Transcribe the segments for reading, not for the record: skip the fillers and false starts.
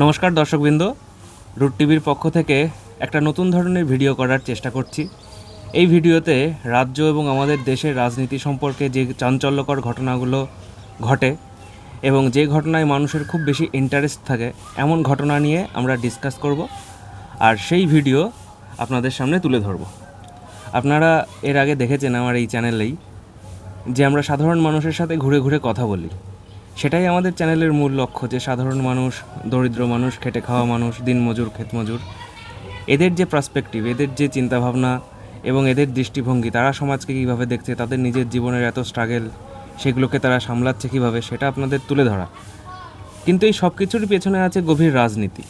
নমস্কার দর্শকবৃন্দ, রুট টিভির পক্ষ থেকে একটা নতুন ধরনের ভিডিও করার চেষ্টা করছি। এই ভিডিওতে রাজ্য এবং আমাদের দেশের রাজনীতি সম্পর্কে যে চাঞ্চল্যকর ঘটনাগুলো ঘটে এবং যে ঘটনায় মানুষের খুব বেশি ইন্টারেস্ট থাকে এমন ঘটনা নিয়ে আমরা ডিসকাস করব আর সেই ভিডিও আপনাদের সামনে তুলে ধরব। আপনারা এর আগে দেখেছেন আমার এই চ্যানেলেই যে আমরা সাধারণ মানুষের সাথে ঘুরে ঘুরে কথা বলি। সেটাই আমাদের চ্যানেলের মূল লক্ষ্য, যে সাধারণ মানুষ, দরিদ্র মানুষ, খেটে খাওয়া মানুষ, দিনমজুর, ক্ষেতমজুর, এদের যে পার্সপেক্টিভ, এদের যে চিন্তাভাবনা এবং এদের দৃষ্টিভঙ্গি, তারা সমাজকে কীভাবে দেখছে, তাদের নিজের জীবনের এত স্ট্রাগেল, সেগুলোকে তারা সামলাচ্ছে কীভাবে, সেটা আপনাদের তুলে ধরা। কিন্তু এই সব কিছুর পেছনে আছে গভীর রাজনীতি।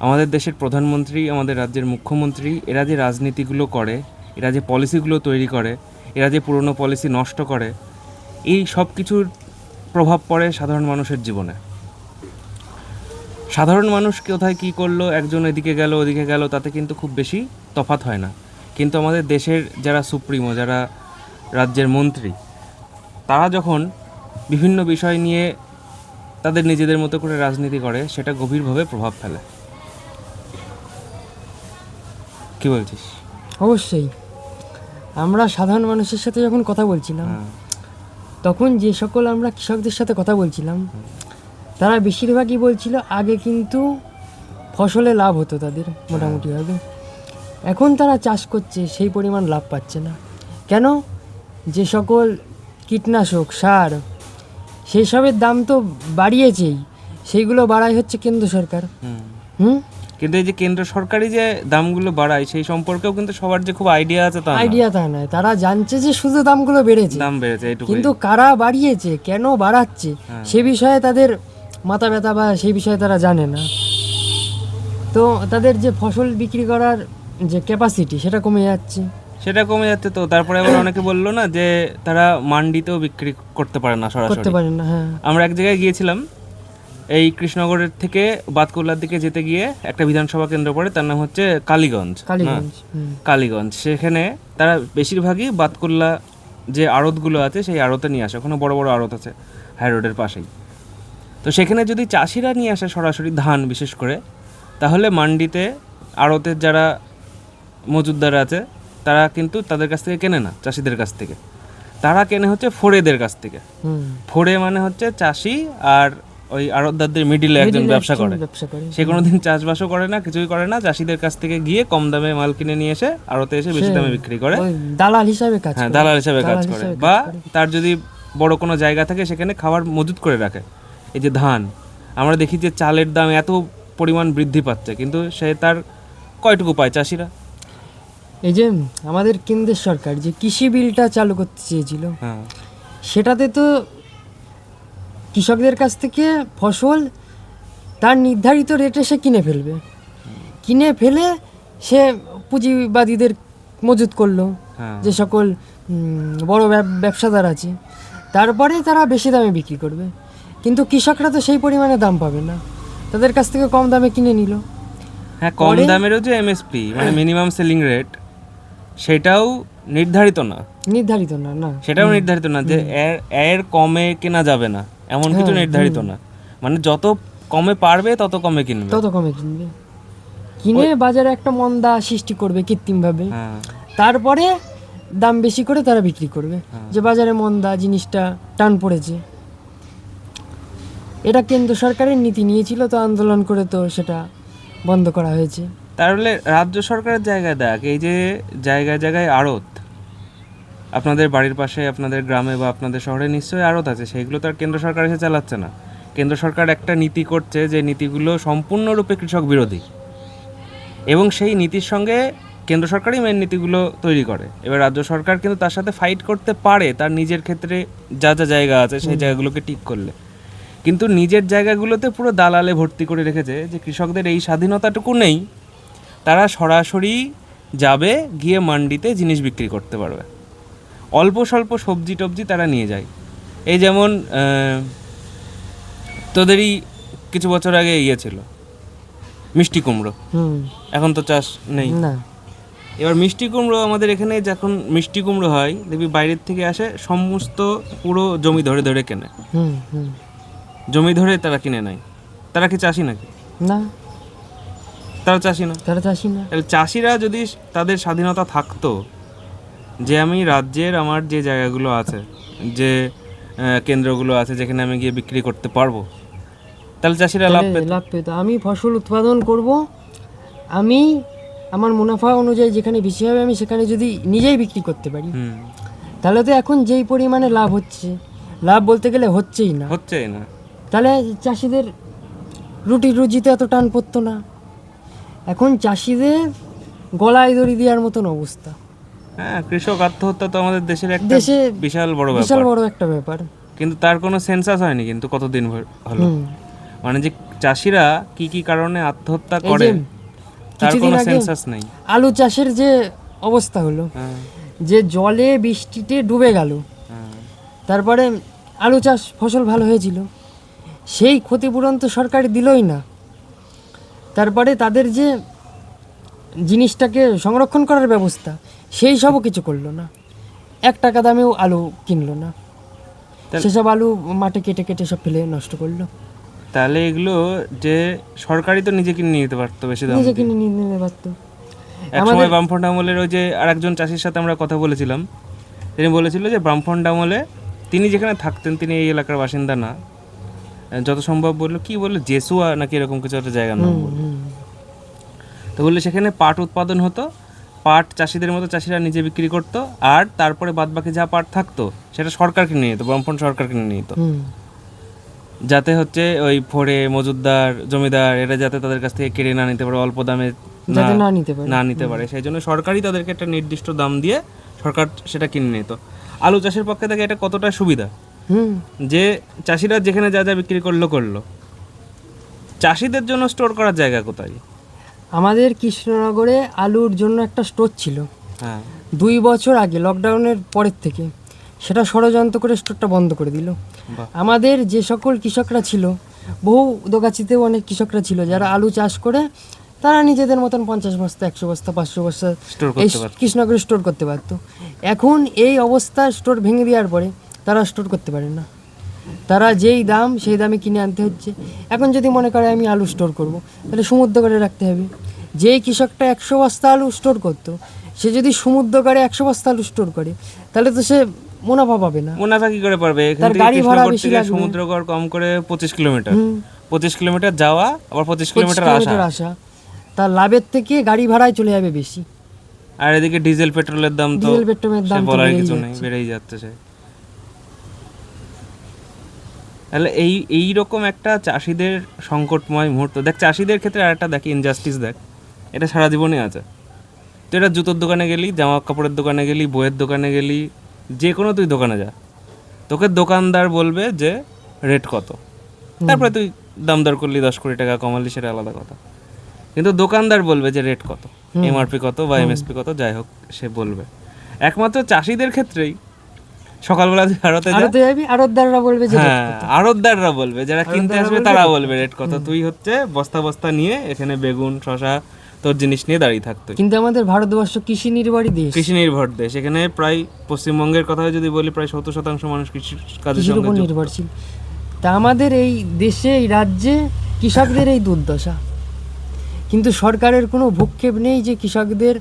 আমাদের দেশের প্রধানমন্ত্রী, আমাদের রাজ্যের মুখ্যমন্ত্রী, এরা যে রাজনীতিগুলো করে, এরা যে পলিসিগুলো তৈরি করে, এরা যে পুরনো পলিসি নষ্ট করে, এই সব কিছুর প্রভাব পড়ে সাধারণ মানুষের জীবনে। সাধারণ মানুষ কোথায় কী করলো, একজন এদিকে গেল ওদিকে গেল, তাতে কিন্তু খুব বেশি তফাৎ হয় না। কিন্তু আমাদের দেশের যারা সুপ্রিমো, যারা রাজ্যের মন্ত্রী, তারা যখন বিভিন্ন বিষয় নিয়ে তাদের নিজেদের মতো করে রাজনীতি করে, সেটা গভীরভাবে প্রভাব ফেলে। কি বলছিস? অবশ্যই। আমরা সাধারণ মানুষের সাথে যখন কথা বলছিলাম, তখন যে সকল আমরা কৃষকদের সাথে কথা বলছিলাম, তারা বেশিরভাগই বলছিল আগে কিন্তু ফসলে লাভ হতো তাদের মোটামুটিভাবে। এখন তারা চাষ করছে, সেই পরিমাণ লাভ পাচ্ছে না। কেন? যে সকল কীটনাশক, সার, সেই সবের দাম তো বাড়িয়েছেই, সেইগুলো বাড়াই হচ্ছে কেন্দ্র সরকার। কিন্তু এই যে কেন্দ্র সরকারি যে দামগুলো বাড়ায়, সেই সম্পর্কেও কিন্তু সবার যে খুব আইডিয়া আছে তা নয়। তারা জানছে যে শুধু দামগুলো বেড়েছে, কিন্তু কারা বাড়িয়েছে, কেন বাড়াচ্ছে, সে বিষয়ে তাদের মাথা ব্যথা বা সেই বিষয়ে তারা জানে না। তো তাদের যে ফসল বিক্রি করার যে ক্যাপাসিটি, সেটা কমে যাচ্ছে। তো তারপরে আবার অনেকে বললো না যে তারা মান্ডিতেও বিক্রি করতে পারে না, সরাসরি। হ্যাঁ, আমরা এক জায়গায় গিয়েছিলাম, এই কৃষ্ণনগরের থেকে বাতকুল্লার দিকে যেতে গিয়ে একটা বিধানসভা কেন্দ্র পড়ে, তার নাম হচ্ছে কালীগঞ্জ। সেখানে তারা বেশিরভাগই বাতকুল্লা যে আড়তগুলো আছে, সেই আড়তে নিয়ে আসে। ওখানে বড় বড় আড়ত আছে হাই রোডের পাশেই। তো সেখানে যদি চাষিরা নিয়ে আসে সরাসরি ধান বিশেষ করে, তাহলে মান্ডিতে আড়তের যারা মজুতদার আছে, তারা কিন্তু তাদের কাছ থেকে কেনে না, চাষিদের কাছ থেকে। তারা কেনে হচ্ছে ফোড়েদের কাছ থেকে। ফোড়ে মানে হচ্ছে চাষি আর ওই আড়তদারদের মিডিলে একজন ব্যবসা করে। সে কোনোদিন চাষবাসও করে না, কিছুই করে না, চাষিদের কাছ থেকে গিয়ে কম দামে মাল কিনে নিয়ে এসে আড়তে এসে বেশি দামে বিক্রি করে, দালাল হিসাবে কাজ করে। বা তার যদি বড় কোনো জায়গা থাকে, সেখানে খাবার মজুত করে রাখে। এই যে ধান, আমরা দেখি যে চালের দাম এত পরিমাণ বৃদ্ধি পাচ্ছে, কিন্তু সে তার কয়টুকু পায় চাষিরা? এই যে আমাদের কেন্দ্রের সরকার যে কৃষি বিলটা চালু করতে চেয়েছিল, সেটাতে তো কৃষকদের কাছ থেকে ফসল তার নির্ধারিত রেটে সে কিনে ফেলে সে পুঁজিবাদীদের মজুত করলো, যে সকল বড় ব্যবসাদার আছে, তারপরে তারা বেশি দামে বিক্রি করবে। কিন্তু কৃষকরা তো সেই পরিমাণে দাম পাবে না, তাদের কাছ থেকে কম দামে কিনে নিল। হ্যাঁ, কম দামেরও যে এমএসপি মানে মিনিমাম সেলিং রেট, সেটাও নির্ধারিত না, সেটাও নির্ধারিত না যে এর কমে কেনা যাবে না, এমন কিছু নির্ধারিত না। মানে যত কমে পারবে তত কমে কিনে বাজারে একটা মন্দা সৃষ্টি করবে কৃত্রিমভাবে, তারপরে দাম বেশি করে তারা বিক্রি করবে, যে বাজারে মন্দা, জিনিসটা টান পড়েছে। এটা কেন্দ্র সরকারের নীতি নিয়েছিল, তো আন্দোলন করে তো সেটা বন্ধ করা হয়েছে। তাহলে রাজ্য সরকারের জায়গায় দেখ, এই যে জায়গায় জায়গায় আড়ত, আপনাদের বাড়ির পাশে, আপনাদের গ্রামে বা আপনাদের শহরে নিশ্চয়ই আড়ত আছে, সেইগুলো তো আর কেন্দ্র সরকার এসে চালাচ্ছে না। কেন্দ্র সরকার একটা নীতি করছে, যে নীতিগুলো সম্পূর্ণরূপে কৃষক বিরোধী, এবং সেই নীতির সঙ্গে কেন্দ্র সরকারই মেন নীতিগুলো তৈরি করে। এবার রাজ্য সরকার কিন্তু তার সাথে ফাইট করতে পারে, তার নিজের ক্ষেত্রে যা যা জায়গা আছে সেই জায়গাগুলোকে ঠিক করলে। কিন্তু নিজের জায়গাগুলোতে পুরো দালালে ভর্তি করে রেখেছে, যে কৃষকদের এই স্বাধীনতাটুকু নেই, তারা সরাসরি যাবে, গিয়ে মান্ডিতে জিনিস বিক্রি করতে পারবে। অল্প স্বল্প সবজি টবজি তারা নিয়ে যায়। এই যেমন তোদেরই কিছু বছর আগে ছিল মিষ্টি কুমড়ো, এখন তো চাষ নেই। এবার মিষ্টি কুমড়ো আমাদের এখানে যখন মিষ্টি কুমড়ো হয়, দেখবি বাইরের থেকে আসে, সমস্ত পুরো জমি ধরে ধরে কেনে, জমি ধরে তারা কিনে নেয়। তারা কি চাষি নাকি? না, তারা চাষি না। তারা চাষি না। তাহলে চাষিরা যদি তাদের স্বাধীনতা থাকতো, যে আমি রাজ্যের আমার যে জায়গাগুলো আছে, যে কেন্দ্রগুলো আছে যেখানে আমি গিয়ে বিক্রি করতে পারবো, তাহলে চাষিরা লাভ তাহলে পেত। লাভ পেত। আমি ফসল উৎপাদন করব, আমি আমার মুনাফা অনুযায়ী যেখানে বেশি হবে আমি সেখানে যদি নিজেই বিক্রি করতে পারি, হুম, তাহলে তো এখন যেই পরিমাণে লাভ হচ্ছে, লাভ বলতে গেলে হচ্ছেই না, হচ্ছেই না। তাহলে চাষিদের রুটি রুজিতে এত টান পড়তো না। এখন চাষিদের গলায় দড়ি দেওয়ার মতন অবস্থা। হ্যাঁ, কৃষক আত্মহত্যা তো আমাদের দেশের একটা দেশে বিশাল বড় বিশাল ব্যাপার, বড় একটা ব্যাপার। কিন্তু তার কোনো সেন্সাস হয়নি কিন্তু কতদিন হলো। হুম। মানে যে চাষিরা কি কি কারণে আত্মহত্যা এই করে যে তার কিছুদিন কোনো আগে সেন্সাস নেই। আলু চাষের যে অবস্থা হলো, হ্যাঁ, যে জলে বৃষ্টিতে ডুবে গেল, হ্যাঁ, তারপরে আলু চাষ ফসল ভালো হয়েছিল, সেই ক্ষতিপূরণ তো সরকার দিলই না। তারপরে তাদের যে জিনিসটাকে সংরক্ষণ করার ব্যবস্থা, সেই সবও কিছু করলো না। 1 টাকা দামেও আলু কিনলো না, সেসব আলু মাঠে কেটে কেটে সব ফেলে নষ্ট করলো। তাহলে এগুলো যে সরকারই তো নিজে কিনে নিতে পারতো বেশি দাম নিজে দিয়ে। কিনে নিয়ে নিতে পারতো। এক সময় বামফ্রন্ট আমলের ওই যে আরেকজন চাষির সাথে আমরা কথা বলেছিলাম, তিনি বলেছিল যে বামফ্রন্ট আমলে তিনি যেখানে থাকতেন, তিনি এই এলাকার বাসিন্দা না, যত সম্ভব বললো কি বললো জেসুয়া নাকি এরকম কিছু একটা জায়গার নাম বললো। তো বললো সেখানে পাট উৎপাদন হতো, পাট চাষিদের মতো চাষিরা নিজে বিক্রি করতো, আর তারপরে বাদবাকি যা পাট থাকতো সেটা সরকার কিনে নিত, বামফ্রন্ট সরকার কিনে নিত, যাতে হচ্ছে ওই ফড়ে মজুদদার জমিদার এরা যাতে তাদের কাছ থেকে কেড়ে না নিতে পারে, অল্প দামে যাতে না নিতে পারে। না নিতে পারে, সেই জন্য সরকারই তাদেরকে একটা নির্দিষ্ট দাম দিয়ে সরকার সেটা কিনে নিত। আলু চাষের পক্ষে থেকে এটা কতটা সুবিধা, যে চাষিরা যেখানে যা যা বিক্রি করলো, চাষিদের জন্য স্টোর করার জায়গা কোথায়? আমাদের কৃষ্ণনগরে আলুর জন্য একটা স্টোর ছিল, হ্যাঁ, 2 বছর আগে লকডাউনের পরের থেকে সেটা ষড়যন্ত্র করে স্টোরটা বন্ধ করে দিল। বাহ। আমাদের যে সকল কৃষকরা ছিল, বহু দোগাছিতেও অনেক কৃষকরা ছিল যারা আলু চাষ করে তারা নিজেদের মতন 50 বস্তা 100 বস্তা 500 বস্তা স্টোর এই করতে পারতো। কৃষ্ণনগরে স্টোর করতে পারতো। এখন এই অবস্থা স্টোর ভেঙে দেওয়ার পরে তারা স্টোর করতে পারে না, তারা যেই দাম সেই দামে কিনে আনতে হচ্ছে। এখন যদি মনে করে আমি আলু স্টোর করব, তাহলে সমুদ্র করে রাখতে হবে। যেই কৃষকটা 100 বস্তা আলু স্টোর করতো, সে যদি সমুদ্র করে 100 বস্তা আলু স্টোর করে, তাহলে তো সে মুনাফা পাবে না। মুনাফা কি করে পারবে? এখান তার থেকে গাড়ি ভাড়া কৃষ্ণনগর বেশি থেকে লাগবে। সমুদ্রগড় কম করে 25 কিলোমিটার, 25 কিলোমিটার যাওয়া আবার 25 কিলোমিটার আসা, আসা, তার লাভের থেকে গাড়ি ভাড়ায় চলে যাবে বেশি। আর এদিকে ডিজেল পেট্রোলের দাম তো ডিজেল পেট্রোলের দাম সে তো বলার বেড়েই কিছু নেই, যাচ্ছে। বেড়েই যাচ্ছে সে। তাহলে এই রকম একটা চাষিদের সংকটময় মুহূর্ত দেখ, চাষিদের ক্ষেত্রে আর একটা দেখ ইনজাস্টিস দেখ, এটা সারা জীবনে আছে। তুই এটা জুতোর দোকানে গেলি, জামা কাপড়ের দোকানে গেলি, বইয়ের দোকানে গেলি, যে কোনো তুই দোকানে যা, তোকে দোকানদার বলবে যে রেট কত, তারপরে তুই দাম দর করলি 10 কোটি টাকা কমালি, সেটা আলাদা কথা, কিন্তু দোকানদার বলবে যে রেট কত, এমআরপি কত বা এমএসপি কত, যাই হোক সে বলবে। একমাত্র চাষিদের ক্ষেত্রেই সকালবেলা তুই আড়তে যা, আড়তে যাবি, আড়তদাররা বলবে যে হ্যাঁ আড়তদাররা বলবে, যারা কিনতে আসবে তারা বলবে রেট কত, তুই হচ্ছে বস্তা বস্তা নিয়ে এখানে বেগুন শশা তোর জিনিস নিয়ে দাঁড়িয়ে থাকতো। কিন্তু আমাদের ভারতবর্ষ কৃষি নির্ভরই দেশ, কৃষি নির্ভর দেশ, এখানে প্রায় পশ্চিমবঙ্গের কথা যদি বলি প্রায় 70% মানুষ কৃষি কাজের কৃষির সঙ্গে উপর যুক্ত। নির্ভরশীল। তা আমাদের এই দেশে এই রাজ্যে কৃষকদের এই দুর্দশা, কিন্তু সরকারের কোনো ভূক্ষেপ নেই যে কৃষকদের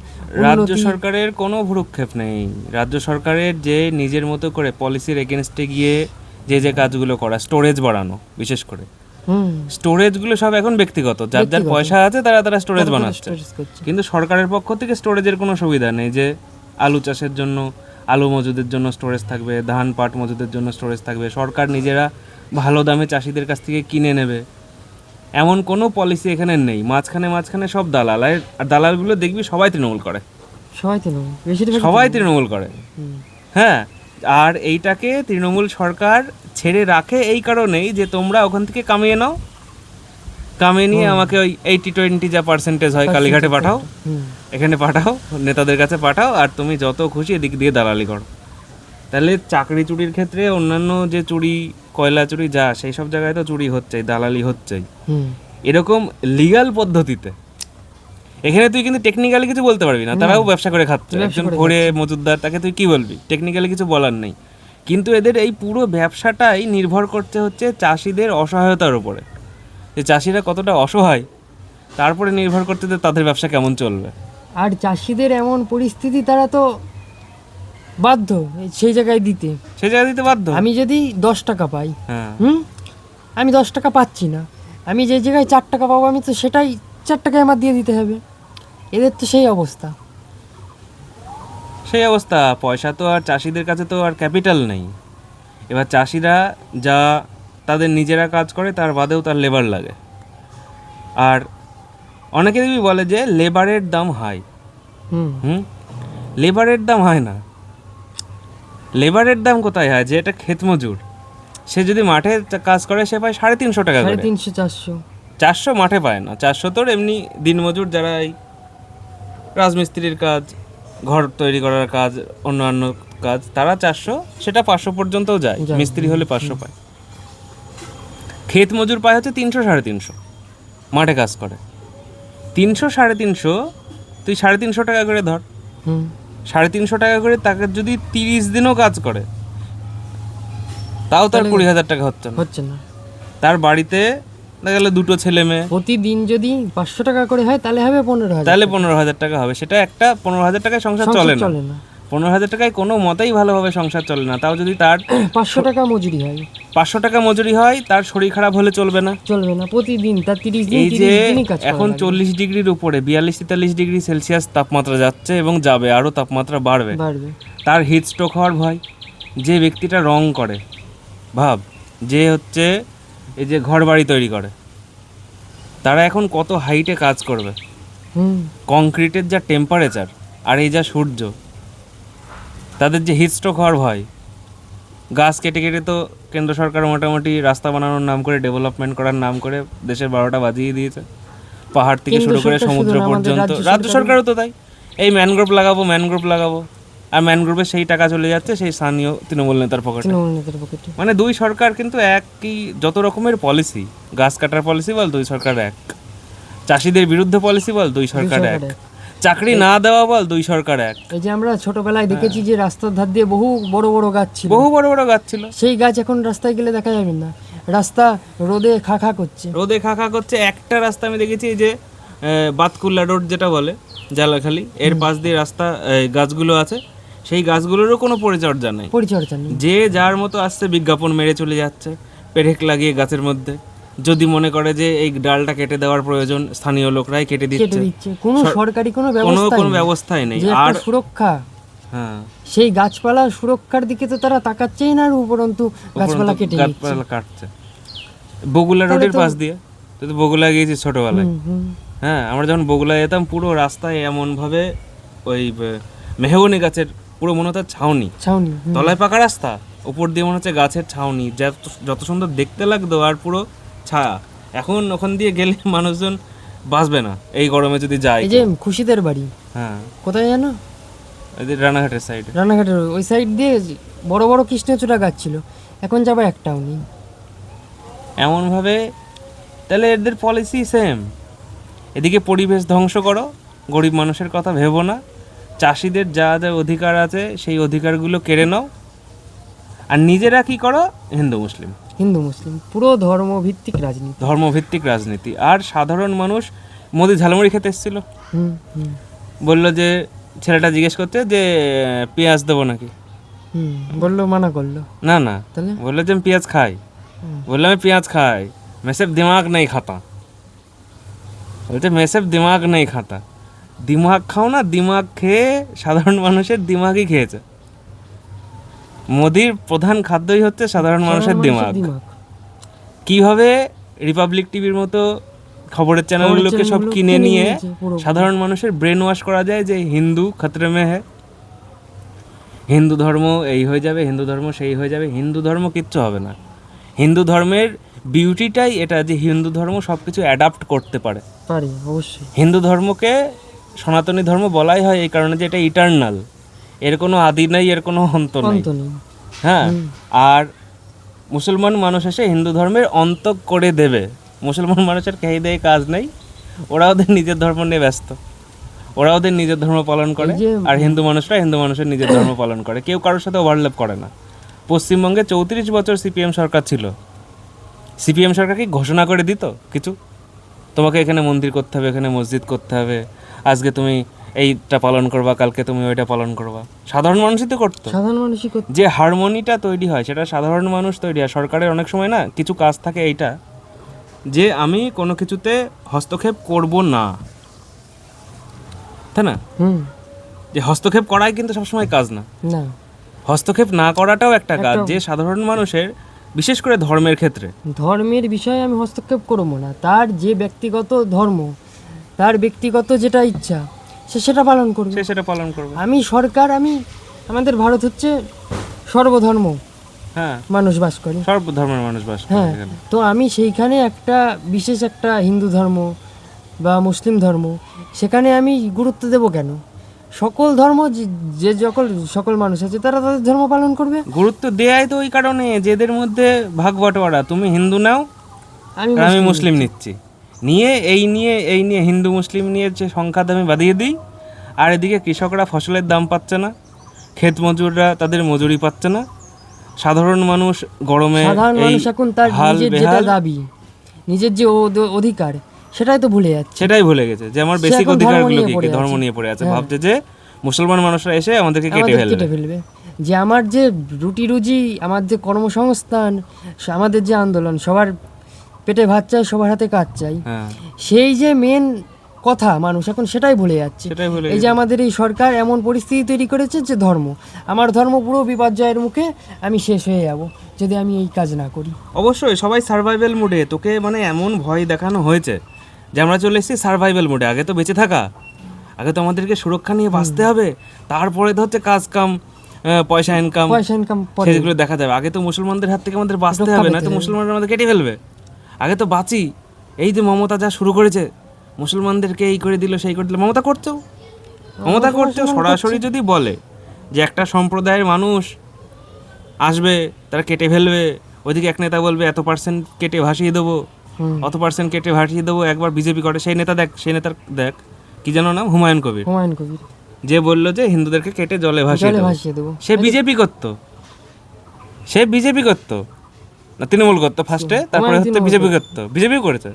রাজ্য সরকারের কোনো ভ্রুক্ষেপ নেই। রাজ্য সরকারের যে নিজের মতো করে পলিসির এগেনস্টে গিয়ে যে যে কাজগুলো করা, স্টোরেজ বাড়ানো বিশেষ করে, স্টোরেজগুলো সব এখন ব্যক্তিগত, যার যার পয়সা আছে তারা স্টোরেজ বানাচ্ছে, কিন্তু সরকারের পক্ষ থেকে স্টোরেজের কোনো সুবিধা নেই যে আলু চাষের জন্য আলু মজুদের জন্য স্টোরেজ থাকবে, ধান পাট মজুদের জন্য স্টোরেজ থাকবে, সরকার নিজেরা ভালো দামে চাষিদের কাছ থেকে কিনে নেবে, এমন কোনো পলিসি এখানে নেই। মাঝখানে সব দালাল, আর দালালগুলো দেখবি সবাই তৃণমূল করে, সবাই তৃণমূল করে। হ্যাঁ, আর এইটাকে তৃণমূল সরকার ছেড়ে রাখে এই কারণেই যে তোমরা ওখান থেকে কামিয়ে নাও, কামিয়ে নিয়ে আমাকে ওই 80-20 যা পার্সেন্টেজ হয় কালীঘাটে পাঠাও, এখানে পাঠাও, নেতাদের কাছে পাঠাও, আর তুমি যত খুশি এদিক দিয়ে দালালি করো। তাহলে চাকরি চুরির ক্ষেত্রে অন্যান্য যে চুরি, কয়লা চুরি যা, সেই সব জায়গায় তো চুরি হচ্ছেই, দালালি হচ্ছেই। এরকম লিগ্যাল পদ্ধতিতে এখানে তুই কিন্তু টেকনিক্যালি কিছু বলতে পারবি না, তারাও ব্যবসা করে খাচ্ছে, একজন ভরে মজুদদার, তাকে তুই কি বলবি? টেকনিক্যালি কিছু বলার নেই। কিন্তু এদের এই পুরো ব্যবসাটাই নির্ভর করতে হচ্ছে চাষিদের অসহায়তার উপরে। যে চাষিরা কতটা অসহায়, তারপরে নির্ভর করতে যে তাদের ব্যবসা কেমন চলবে। আর চাষিদের এমন পরিস্থিতি, তারা তো বাধ্য সেই জায়গায় দিতে। সে জায়গা দিতে বাধ্য। আমি যদি 10 টাকা পাই, হ্যাঁ, আমি 10 টাকা পাচ্ছি না, আমি যে জায়গায় 4 টাকা পাবো, আমি তো সেটাই 4 টাকায় আমার দিয়ে দিতে হবে। এদের তো সেই অবস্থা। সেই অবস্থা। পয়সা তো আর চাষিদের কাছে তো আর ক্যাপিটাল নেই। এবার চাষিরা যা তাদের নিজেরা কাজ করে, তার বাদেও তার লেবার লাগে। আর অনেকে দেখবি বলে যে লেবারের দাম হাই। লেবারের দাম হয় না। লেবারের দাম কোথায় হয়? যে এটা ক্ষেত মজুর, সে যদি মাঠে কাজ করে, সে পায় 350 টাকা করে। 350, 400। 400 মাঠে পায় না। 400 তোর এমনি দিনমজুর, যারা এই রাজমিস্ত্রির কাজ, ঘর তৈরি করার কাজ, অন্যান্য কাজ, তারা 400, সেটা 500 পর্যন্তও যায়। মিস্ত্রি হলে 500 পায়। ক্ষেত মজুর পায় হচ্ছে 300, 350 মাঠে কাজ করে। 300, 350, তুই 350 টাকা করে ধর। 350 টাকা করে তাকে যদি 30 দিনও কাজ করে, তাও তার 20,000 টাকা হচ্ছে না। তার বাড়িতে দেখা গেল 2টো ছেলে মেয়ে, প্রতিদিন যদি 500 টাকা করে হয়, তাহলে হবে 15,000। তাহলে 15,000 টাকা হবে। সেটা একটা 15,000 টাকায় সংসার চলে না। 15,000 টাকায় কোনো মতেই ভালোভাবে সংসার চলে না। তাও যদি তার 500 টাকা মজুরি হয়, 500 টাকা মজুরি হয়, তার শরীর খারাপ হলে চলবে না। প্রতিদিন তার 30 দিন, এই যে 30 দিনই কাজ করা এখন লাগে। 40 ডিগ্রির উপরে 42-43 ডিগ্রি সেলসিয়াস তাপমাত্রা যাচ্ছে এবং যাবে, আরও তাপমাত্রা বাড়বে। তার হিট স্ট্রোক হওয়ার ভয়। যে ব্যক্তিটা রং করে, ভাব, যে হচ্ছে এই যে ঘর বাড়ি তৈরি করে, তারা এখন কত হাইটে কাজ করবে। কংক্রিটের যা টেম্পারেচার আর এই যা সূর্য, তাদের যে হিট স্ট্রোক হওয়ার ভয়। গাছ কেটে কেটে তো কেন্দ্র সরকার মোটামুটি রাস্তা বানানোর নাম করে, ডেভেলপমেন্ট করার নাম করে দেশের 12টা বাজিয়ে দিয়েছে, পাহাড় থেকে শুরু করে সমুদ্র পর্যন্ত। রাজ্য সরকারও তো তাই। এই ম্যানগ্রোভ লাগাবো, আর ম্যানগ্রোভে সেই টাকা চলে যাচ্ছে সেই স্থানীয় তৃণমূল নেতার পকেটে। মানে দুই সরকার কিন্তু একই, যত রকমের পলিসি, গাছ কাটার পলিসি বল, দুই সরকার এক। চাষিদের বিরুদ্ধে পলিসি বল, দুই সরকার এক। চাকরি না দেওয়া বল, দুই সরকার এক। এই যে আমরা ছোটবেলায় দেখেছি যে রাস্তার ধার দিয়ে বহু বড় বড় গাছ ছিল, সেই গাছ এখন রাস্তায় গেলে দেখা যাবে না। রাস্তা রোদে খা খা করছে। একটা রাস্তা আমি দেখেছি, এই যে বাতকুল্লা রোড যেটা বলে, জালাখালি, এর পাশ দিয়ে রাস্তা, গাছগুলো আছে, সেই গাছগুলোরও কোনো পরিচর্যা নেই। যে যার মতো আসছে, বিজ্ঞাপন মেরে চলে যাচ্ছে, পেরেক লাগিয়ে গাছের মধ্যে। যদি মনে করে যে এই ডালটা কেটে দেওয়ার প্রয়োজন, স্থানীয় লোকরাই কেটে দিচ্ছে। কোনো সরকারি কোনো ব্যবস্থাই নেই। আর সুরক্ষা, সেই গাছপালা সুরক্ষার দিকে তো তারা তাকাচ্ছেই না, আর উপরন্তু গাছপালা কাটছে। বগুলা রোডের পাশ দিয়ে, তুই তো বগুলা গিয়েছিস ছোটবেলায়। হ্যাঁ, আমরা যখন বগুলা যেতাম, পুরো রাস্তায় এমন ভাবে ওই মেহগনি গাছের পুরো মনে হতো ছাউনি, তলায় পাকা রাস্তা, উপর দিয়ে মনে হচ্ছে গাছের ছাউনি, যত সুন্দর দেখতে লাগতো, আর পুরো ছায়া। এখন ওখান দিয়ে গেলে মানুষজন বাঁচবে না এই গরমে যদি যায়। এই যে খুশিদের বাড়ি, হ্যাঁ, কোথায় জানো? রানাঘাটের সাইডে। রানাঘাটের ওই সাইড দিয়ে বড় বড় কৃষ্ণচূড়া গাছ ছিল, এখন যাবার একটাও নেই। এমন ভাবে, তাহলে এদের পলিসি সেম। এদিকে পরিবেশ ধ্বংস করো, গরিব মানুষের কথা ভেবো না, চাষিদের যা যা অধিকার আছে সেই অধিকারগুলো কেড়ে নাও, আর নিজেরা কি করো? হিন্দু মুসলিম পুরো ধর্মভিত্তিক রাজনীতি। আর সাধারণ মানুষ, মোদি ঝালমুড়ি খেতে এসেছিল, বললো যে, ছেলেটা জিজ্ঞেস করছে যে পেঁয়াজ দেবো নাকি, বললো, মানা করলো, না, বললো যে আমি পেঁয়াজ খাই। বললাম আমি পেঁয়াজ খাই, मैं सिर्फ दिमाग नहीं खाता। বলছে मैं सिर्फ दिमाग नहीं खाता। দিমাগ খাও না, দিমাগ খেয়ে সাধারণ মানুষের দিমাগই খেয়েছে। মোদির প্রধান খাদ্যই হচ্ছে সাধারণ মানুষের দিমাগ। কিভাবে রিপাবলিক টিভির মতো খবরের চ্যানেলগুলোকে সব কিনে নিয়ে সাধারণ মানুষের ব্রেন ওয়াশ করা যায় যে হিন্দু খতরে মে হ্যায়, হিন্দু ধর্ম এই হয়ে যাবে, হিন্দু ধর্ম সেই হয়ে যাবে। হিন্দু ধর্ম কিচ্ছু হবে না। হিন্দু ধর্মের বিউটিটাই এটা যে হিন্দু ধর্ম সব কিছু অ্যাডাপ্ট করতে পারে। অবশ্যই হিন্দু ধর্মকে সনাতনী ধর্ম বলাই হয় এই কারণে যে এটা ইটার্নাল, এর কোনো আদি নেই, এর কোনো অন্ত নেই। হ্যাঁ, আর মুসলমান মানুষ এসে হিন্দু ধর্মের অন্ত করে দেবে। মুসলমান মানুষের খেয়ে দেয়ে কাজ নেই, ওরা ওদের নিজের ধর্ম নিয়ে ব্যস্ত, ওরা ওদের নিজের ধর্ম পালন করে, আর হিন্দু মানুষরা হিন্দু মানুষের নিজের ধর্ম পালন করে। কেউ কারোর সাথে ওভারল্যাপ করে না। পশ্চিমবঙ্গে 34 বছর সিপিএম সরকার ছিল, সিপিএম সরকার কি ঘোষণা করে দিত কিছু, তোমাকে এখানে মন্দির করতে হবে, এখানে মসজিদ করতে হবে, আজকে তুমি এইটা পালন করবা, কালকে তুমি ওইটা পালন করবা? সাধারণ মানুষই তো করতো। সাধারণ মানুষই করতো। যে হারমোনিটা তৈরি হয় সেটা সাধারণ মানুষ তৈরি হয়। সরকারের অনেক সময় না কিছু কাজ থাকে এইটা, যে আমি কোনো কিছুতে হস্তক্ষেপ করব না, তাই না? যে হস্তক্ষেপ করাই কিন্তু সবসময় কাজ না, না, হস্তক্ষেপ না করাটাও একটা কাজ, যে সাধারণ মানুষের, বিশেষ করে ধর্মের ক্ষেত্রে। ধর্মের বিষয়ে আমি হস্তক্ষেপ করবো না, তার যে ব্যক্তিগত ধর্ম, তার ব্যক্তিগত যেটা ইচ্ছা সে সেটা পালন করবে, সে সেটা পালন করবে। আমি সরকার, আমাদের ভারত হচ্ছে সর্বধর্ম হ্যাঁ, মানুষ বাস করে, সব ধর্মের মানুষ বাস করে হ্যাঁ। এখানে। তো আমি সেইখানে একটা বিশেষ একটা হিন্দু ধর্ম বা মুসলিম ধর্ম, সেখানে আমি গুরুত্ব দেব কেন? সকল ধর্ম যে সকল মানুষ আছে তারা তাদের ধর্ম পালন করবে। গুরুত্ব দেয়াই তো ওই কারণে, যেদের মধ্যে ভাগ বাটোয়ারা, তুমি হিন্দু নাও আর আমি মুসলিম নিচ্ছি, নিয়ে হিন্দু মুসলিম নিয়ে যে সংখ্যা আমি বাঁধিয়ে দিই, আর এদিকে কৃষকরা ফসলের দাম পাচ্ছে না, ক্ষেত মজুররা তাদের মজুরি পাচ্ছে না, সাধারণ মানুষ গরমে এখন তার নিজের যেটা দাবি, নিজের যে অধিকার, সেটাই তো ভুলে যাচ্ছে। সেটাই ভুলে গেছে যে আমার বেসিক অধিকারগুলো কি, ধর্ম নিয়ে পড়ে আছে। ভাবছে যে মুসলমান মানুষরা এসে আমাদেরকে কেটে ফেলবে, যে আমার যে রুটি রুজি, আমার যে কর্মসংস্থান, আমাদের যে আন্দোলন, সবার পেটে ভাত চাই, সবার হাতে কাজ চাই, সেই যে মেন কথা মানুষ এখন সেটাই ভুলে যাচ্ছে। এই যে আমাদের এই সরকার এমন পরিস্থিতি তৈরি করেছে যে আমার ধর্ম পুরো বিপর্যয়ের মুখে, আমি শেষ হয়ে যাব যদি আমি এই কাজ না করি। অবশ্যই সবাই সার্ভাইভাল মোডে, তোকে মানে এমন ভয় দেখানো হয়েছে যে আমরা চলে এসেছি সার্ভাইভাল মোডে। আগে তো বেঁচে থাকা, আগে তো আমাদেরকে সুরক্ষা নিয়ে বাঁচতে হবে, তারপরে তো হচ্ছে কাজ কাম, পয়সা ইনকাম সেগুলো দেখা যাবে। আগে তো মুসলমানদের হাত থেকে আমাদের বাঁচতে হবে, না তো মুসলমানরা আমাদের কেটে ফেলবে। আগে তো বাঁচি। এই যে মমতা যা শুরু করেছে, মুসলমানদেরকে এই করে দিল সেই করে দিল, মমতা করছেও সরাসরি যদি বলে যে একটা সম্প্রদায়ের মানুষ আসবে, তারা কেটে ফেলবে, ওইদিকে এক নেতা বলবে এত পার্সেন্ট কেটে ভাসিয়ে দেবো, অত পার্সেন্ট কেটে ভাসিয়ে দেবো, একবার বিজেপি করে, সেই নেতার দেখ কি যেন নাম, হুমায়ুন কবির, যে বললো যে হিন্দুদেরকে কেটে জলে ভাসিয়ে দেবো। সে বিজেপি করতো না, তৃণমূল করতো ফার্স্টে, তারপরে হচ্ছে বিজেপি করেছে,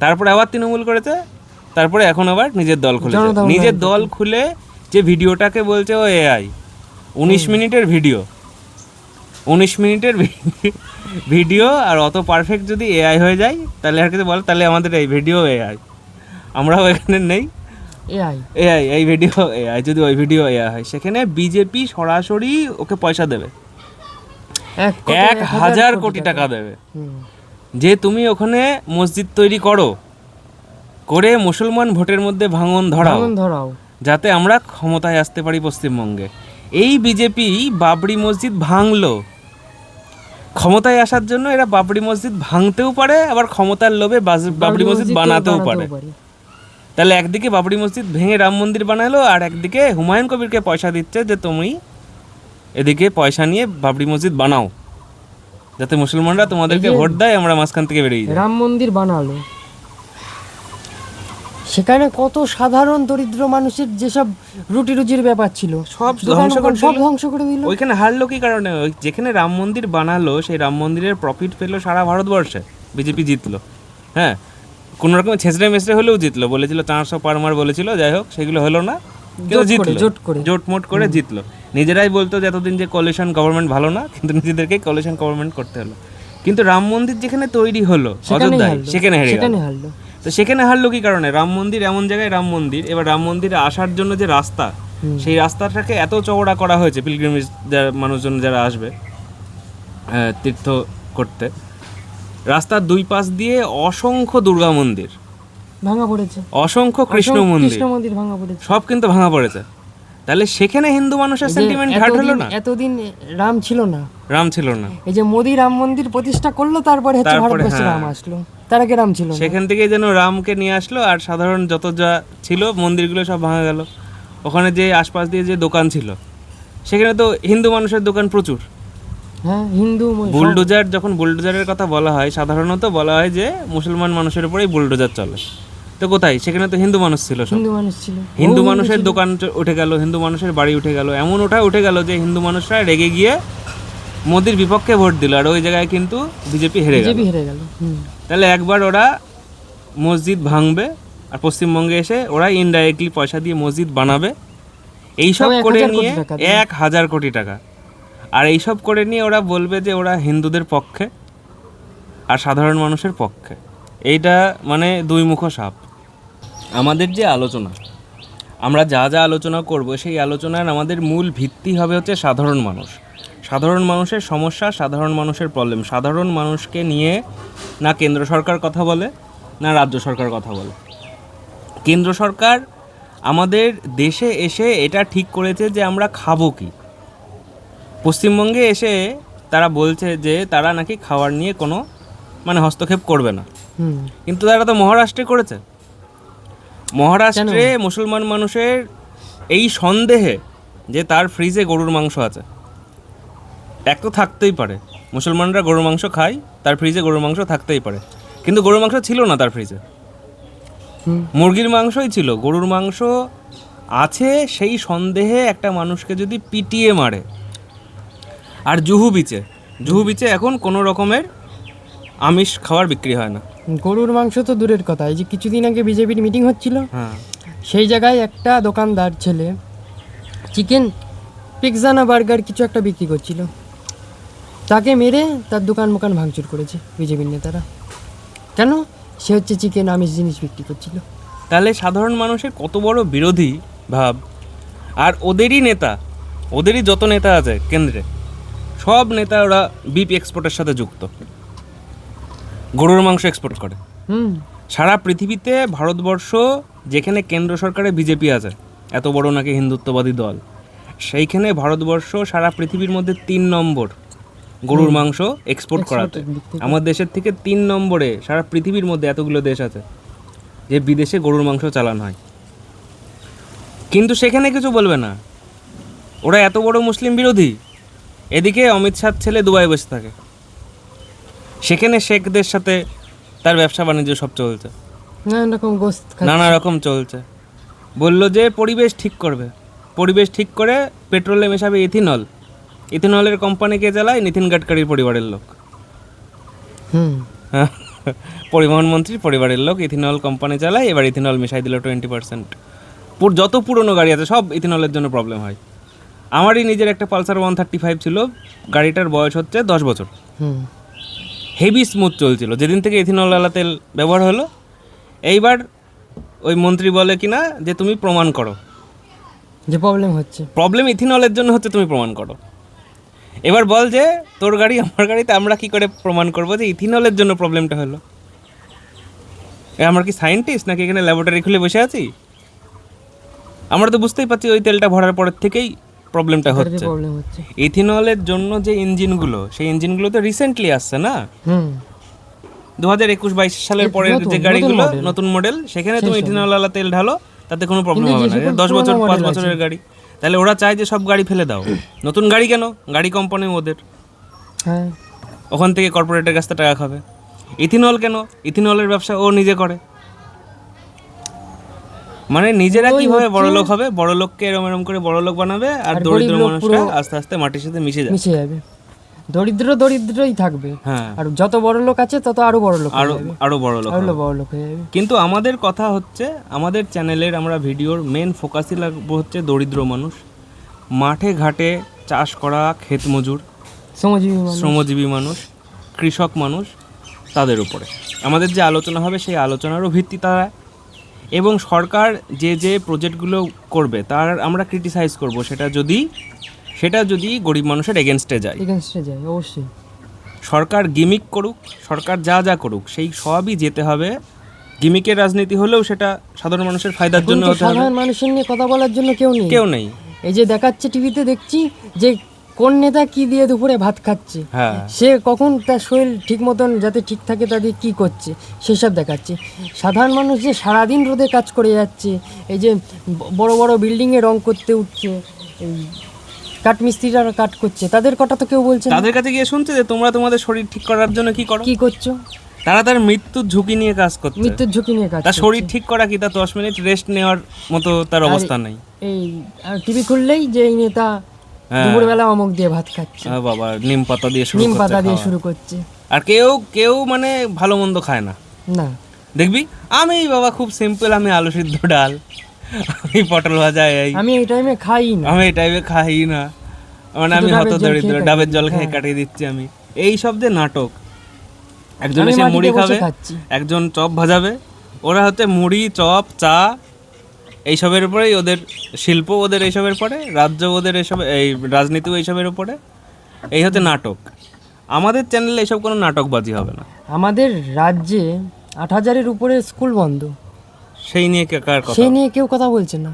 তারপরে আবার তৃণমূল করেছে, তারপরে এখন আবার নিজের দল খুলেছে। নিজের দল খুলে যে ভিডিওটাকে বলছে ও এআই, 19 মিনিটের ভিডিও, আর অত পারফেক্ট যদি এআই হয়ে যায় তাহলে আর কিছু বল, তাহলে আমাদের এই ভিডিও এআই, আমরাও এখানে নেই এআই, এই ভিডিও এআই, যদি ওই ভিডিও এআই হয়, সেখানে বিজেপি সরাসরি ওকে পয়সা দেবে, 1,000 কোটি টাকা দেবে, যে তুমি ওখানে মসজিদ তৈরি করে মুসলমান ভোটের মধ্যে ভাঙন ধরাও, যাতে আমরা ক্ষমতায় আসতে পারি পশ্চিমবঙ্গে। এই বিজেপি বাবরি মসজিদ ভাঙলো, ক্ষমতায় আসার জন্য এরা বাবরি মসজিদ ভাঙতেও পারে, আবার ক্ষমতার লোভে বাবরি মসজিদ বানাতেও পারে। তাহলে একদিকে বাবরি মসজিদ ভেঙে রাম মন্দির বানালো, আর একদিকে হুমায়ুন কবিরকে পয়সা দিচ্ছে যে তুমি এদিকে পয়সা নিয়ে বাবরি মসজিদ বানাও, যাতে মুসলমানরা তোমাদেরকে ভোট দেয়, আমরা মাঝখান থেকে বেরিয়ে যাই। রাম মন্দির বানালো, সেখানে কত সাধারণ দরিদ্র মানুষের যেসব রুটি রুজির ব্যাপার ছিল সব ধ্বংস করে দিল। ওইখানে হারলো কি কারণে? যেখানে রাম মন্দির বানালো, সেই রাম মন্দিরের প্রফিট পেলো সারা ভারতবর্ষে, বিজেপি জিতলো, হ্যাঁ, কোনো রকম ছেঁচড়ে মেচড়ে হলেও জিতলো, বলেছিল 400 পারমার বলেছিল, যাই হোক সেগুলো হলো না, কিন্তু জিতলো, জোটমোট করে জিতলো। নিজেরাই বলতো যে এতদিন যে কোয়ালিশন গভর্নমেন্ট ভালো না, কিন্তু নিজেদেরকে কোয়ালিশন গভর্নমেন্ট করতে হলো। কিন্তু রাম মন্দির যেখানে তৈরি হলো অযোধ্যায়, সেখানে হেরে গেল। তো সেখানে হারলো কি কারণে? রাম মন্দির এমন জায়গায় রাম মন্দির, এবার রাম মন্দিরে আসার জন্য যে রাস্তা, সেই রাস্তাটাকে এত চওড়া করা হয়েছে, পিলগ্রিমেজ মানুষজন যারা আসবে তীর্থ করতে, রাস্তার দুই পাশ দিয়ে অসংখ্য দুর্গা মন্দির ভাঙা পড়েছে, অসংখ্য কৃষ্ণ মন্দির ভাঙা পড়েছে, সব কিন্তু ভাঙা পড়েছে। তাহলে সেখানে হিন্দু মানুষের সেন্টিমেন্ট হার্ট হলো না? এতদিন রাম ছিল না, এই যে মোদি রাম মন্দির প্রতিষ্ঠা করলো, তারপরে হচ্ছে ভারতবর্ষে রাম আসলো, তার আগে রাম ছিল না। সেখান থেকে যেন রামকে নিয়ে আসলো, আর সাধারণ যত যা ছিল মন্দিরগুলো সব ভাঙা গেল। ওখানে যে আশপাশ দিয়ে যে দোকান ছিল, সেখানে তো হিন্দু মানুষের দোকান প্রচুর। হ্যাঁ, হিন্দু বুলডোজার, যখন বুলডোজারের কথা বলা হয়, সাধারণত বলা হয় যে মুসলমান মানুষের উপরেই বুলডোজার চলে। তো কোথায়? সেখানে তো হিন্দু মানুষ ছিল, হিন্দু মানুষের দোকান উঠে গেল, হিন্দু মানুষের বাড়ি উঠে গেল, এমন উঠে গেল যে হিন্দু মানুষরা রেগে গিয়ে মোদির বিপক্ষে ভোট দিল, আর ওই জায়গায় কিন্তু বিজেপি হেরে গেল। বিজেপি হেরে গেল। তাহলে একবার ওরা মসজিদ ভাঙবে, আর পশ্চিমবঙ্গে এসে ওরা ইনডাইরেক্টলি পয়সা দিয়ে মসজিদ বানাবে, এইসব তাও করে 1000 কোটি নিয়ে টাকা দিয়ে। 1000 কোটি টাকা, আর এইসব করে নিয়ে ওরা বলবে যে ওরা হিন্দুদের পক্ষে আর সাধারণ মানুষের পক্ষে। এইটা মানে দুই মুখ সাপ। আমাদের যে আলোচনা, আমরা যা যা আলোচনা করব, সেই আলোচনার আমাদের মূল ভিত্তি হবে হচ্ছে সাধারণ মানুষ, সাধারণ মানুষের সমস্যা, সাধারণ মানুষের প্রবলেম। সাধারণ মানুষকে নিয়ে না কেন্দ্র সরকার কথা বলে, না রাজ্য সরকার কথা বলে। কেন্দ্র সরকার আমাদের দেশে এসে এটা ঠিক করেছে যে আমরা খাবো কি। পশ্চিমবঙ্গে এসে তারা বলছে যে তারা নাকি খাওয়ার নিয়ে কোনো মানে হস্তক্ষেপ করবে না, কিন্তু তারা তো মহারাষ্ট্রে করেছে। মহারাষ্ট্রে মুসলমান মানুষের এই সন্দেহে যে তার ফ্রিজে গরুর মাংস আছে, এক তো থাকতেই পারে, মুসলমানরা গরুর মাংস খায়, তার ফ্রিজে গরুর মাংস থাকতেই পারে, কিন্তু গরুর মাংস ছিল না তার ফ্রিজে, মুরগির মাংসই ছিল। গরুর মাংস আছে সেই সন্দেহে একটা মানুষকে যদি পিটিয়ে মারে, আর জুহু বিচে এখন কোনো রকমের আমিষ খাবার বিক্রি হয় না। গরুর মাংস তো দূরের কথা, এই যে কিছুদিন আগে বিজেপির মিটিং হচ্ছিল, হ্যাঁ, সেই জায়গায় একটা দোকানদার ছেলে চিকেন পিৎজা না বার্গার কিছু একটা বিক্রি করছিল, তাকে মেরে তার দোকান ভাঙচুর করেছে বিজেপির নেতারা। কেন? সে হচ্ছে চিকেন আমিষ জিনিস বিক্রি করছিল। তাহলে সাধারণ মানুষের কত বড় বিরোধী ভাব। আর ওদেরই নেতা, ওদেরই যত নেতা আছে কেন্দ্রে, সব নেতা ওরা বিপ এক্সপোর্টের সাথে যুক্ত, গরুর মাংস এক্সপোর্ট করে। সারা পৃথিবীতে ভারতবর্ষ যেখানে কেন্দ্র সরকারে বিজেপি আছে, এত বড় নাকি হিন্দুত্ববাদী দল, সেইখানে ভারতবর্ষ সারা পৃথিবীর মধ্যে 3 নম্বর গরুর মাংস এক্সপোর্ট করাতে। আমার দেশের থেকে 3 নম্বরে সারা পৃথিবীর মধ্যে এতগুলো দেশ আছে যে বিদেশে গরুর মাংস চালান হয়, কিন্তু সেখানে কিছু বলবে না। ওরা এত বড় মুসলিম বিরোধী, এদিকে অমিত শাহ ছেলে দুবাই বসে থাকে, সেখানে শেখদের সাথে তার ব্যবসা বাণিজ্য সব চলছে, নানা রকম চলছে। বলল যে পরিবেশ ঠিক করবে, পরিবেশ ঠিক করে পেট্রোলে মেশাবে ইথিনল। ইথিনলের কোম্পানি কে চালায়? নিতিন গাডকারির পরিবারের লোক, পরিবহন মন্ত্রীর পরিবারের লোক ইথিনল কোম্পানি চালায়। এবার ইথিনল মিশাই দিল 20%। যত পুরনো গাড়ি আছে সব ইথিনলের জন্য প্রবলেম হয়। আমারই নিজের একটা পালসার 135 ছিল, গাড়িটার বয়স হচ্ছে 10 বছর, হেভি স্মুথ চলছিল যেদিন থেকে ইথিনলওয়ালা তেল ব্যবহার হলো। এইবার ওই মন্ত্রী বলে কিনা যে তুমি প্রমাণ করো যে প্রবলেম ইথিনলের জন্য হচ্ছে, তুমি প্রমাণ করো। এবার বল যে তোর গাড়ি আমার গাড়িতে আমরা কি করে প্রমাণ করবো যে ইথিনলের জন্য প্রবলেমটা হলো? আমরা কি সায়েন্টিস্ট নাকি এখানে ল্যাবরেটরি খুলে বসে আছি? আমরা তো বুঝতেই পারছি ওই তেলটা ভরার পরের থেকেই প্রবলেমটা হচ্ছে। ইথিনলের জন্য যে ইঞ্জিনগুলো, সেই ইঞ্জিনগুলো তো রিসেন্টলি আসছে না, 2021-22 সালের পরের যে গাড়িগুলো নতুন মডেল, সেখানে তুমি ইথিনলওয়ালা তেল ঢালো, তাতে কোনো প্রবলেম হবে না। 10 বছর 5 বছরের গাড়ি, তাহলে ওরা চায় যে সব গাড়ি ফেলে দাও, নতুন গাড়ি কেন? গাড়ি কোম্পানি ওদের, ওখান থেকে কর্পোরেটের কাছ থেকে টাকা খাবে। ইথিনল কেন? ইথিনলের ব্যবসা ও নিজে করে। মানে নিজেরা কিভাবে বড়লোক হবে, বড়লোককে এরম করে বড়লোক বানাবে, আর দরিদ্র মানুষরা আস্তে আস্তে মাটির সাথে মিশে যাবে। দরিদ্রই থাকবে, আর যত বড় লোক আছে তত আরো বড় লোক, আরো বড় লোক হয়ে যাবে। কিন্তু আমাদের কথা হচ্ছে, আমাদের চ্যানেলের আমরা ভিডিওর মেন ফোকাসই লাগবো হচ্ছে দরিদ্র মানুষ, মাঠে ঘাটে চাষ করা ক্ষেত মজুর, শ্রমজীবী মানুষ, কৃষক মানুষ, তাদের উপরে আমাদের যে আলোচনা হবে সেই আলোচনারও ভিত্তি তারা। এবং সরকার যে যে প্রজেক্টগুলো করবে তার আমরা ক্রিটিসাইজ করব, সেটা যদি গরিব মানুষের এগেনস্টে যায় অবশ্যই। সরকার গিমিক করুক, সরকার যা করুক, সেই সবই যেতে হবে। গিমিকের রাজনীতি হলেও সেটা সাধারণ মানুষের ফায়দার জন্য হতে হবে। সাধারণ মানুষের নিয়ে কথা বলার জন্য কেউ নেই। এই যে দেখাচ্ছে টিভিতে, দেখছি যে কোন নেতা কি দিয়ে দুপুরে ভাত খাচ্ছে, সে কখন তার শরীর ঠিক মতন যাতে ঠিক থাকে তাদের কি করছে সেসব দেখাচ্ছে। সাধারণ মানুষ যে সারাদিন রোদে কাজ করে যাচ্ছে, এই যে বড় বড় বিল্ডিংয়ে রং করতে উঠছে, কাঠমিস্ত্রিরা কাট করছে, তাদের কথা তো কেউ বলছে না। তাদের কাছে গিয়ে শুনছে যে তোমরা তোমাদের শরীর ঠিক করার জন্য কি করছো? তারা তার মৃত্যুর ঝুঁকি নিয়ে কাজ করছে। তার শরীর ঠিক করা কি, তার 10 মিনিট রেস্ট নেওয়ার মতো তার অবস্থা নেই। এই টিভি খুললেই যে এই নেতা হ্যাঁ। দুপুরবেলা অমুক দিয়ে ভাত খাচ্ছে, বাবা নিম পাতা দিয়ে শুরু নিম করছে পাতা দিয়ে খাওয়া। শুরু করছে। আর কেউ কেউ মানে ভালো মন্দ খায় না, না, দেখবি আমি বাবা খুব সিম্পল, আমি আলু সিদ্ধ ডাল, আমি পটল ভাজা, আমি এই টাইমে খাই না, আমি এই টাইপে খাই না, মানে শুধু আমি ডাবের হত জল দরিদ্র, খেয়ে ডাবের জল কাটিয়ে খেয়ে দিই। কাটিয়ে দিচ্ছি আমি। এই সব যে নাটক, একজন আমি এসে মাটিতে মুড়ি বসে খাবে, খাচ্ছি। একজন চপ ভাজাবে, ওরা হচ্ছে মুড়ি চপ চা এইসবের উপরেই ওদের শিল্প, ওদের এইসবের পরে রাজ্য, ওদের এইসব এই রাজনীতিও এইসবের উপরে। এই হচ্ছে নাটক। আমাদের চ্যানেলে এইসব কোনো নাটকবাজি হবে না। আমাদের রাজ্যে 8,000-এর উপরে স্কুল বন্ধ, সেই নিয়ে কার কথা? সেই নিয়ে কেউ কথা বলছে না।